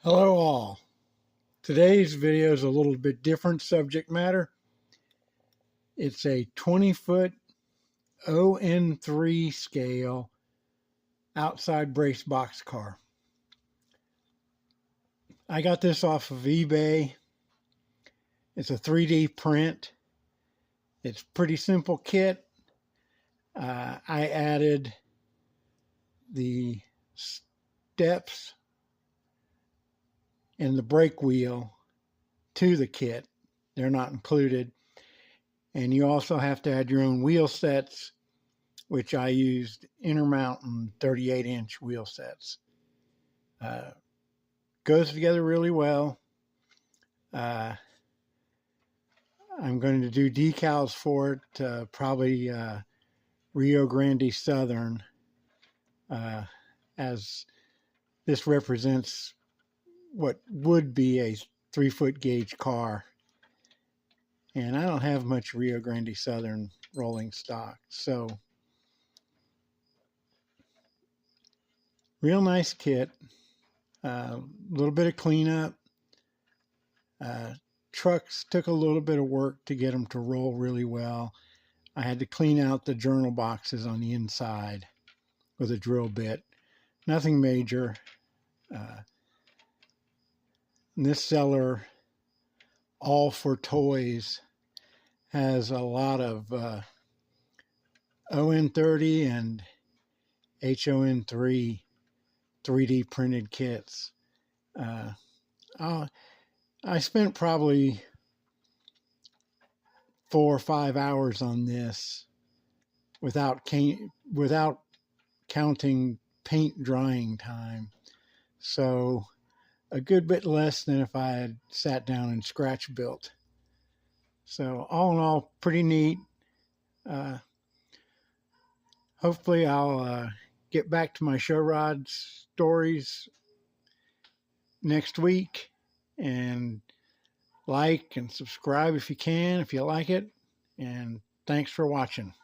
Hello all. Today's video is a little bit different subject matter. It's a 20-foot On3 scale outside brace box car. I got this off of eBay. It's a 3D print. It's a pretty simple kit. I added the steps and the brake wheel to the kit. They're not included. And you also have to add your own wheel sets, which I used Intermountain 38-inch wheel sets. Goes together really well. I'm going to do decals for it, probably Rio Grande Southern, as this represents what would be a 3-foot gauge car. And I don't have much Rio Grande Southern rolling stock. So, real nice kit. A little bit of cleanup. Trucks took a little bit of work to get them to roll really well. I had to clean out the journal boxes on the inside with a drill bit. Nothing major. This seller, All for Toys, has a lot of On30 and HON3 3D printed kits. I spent probably 4 or 5 hours on this without counting paint drying time. So a good bit less than if I had sat down and scratch built. So all in all, pretty neat. Hopefully I'll get back to my show rod stories next week, and like and subscribe if you can, if you like it. And thanks for watching.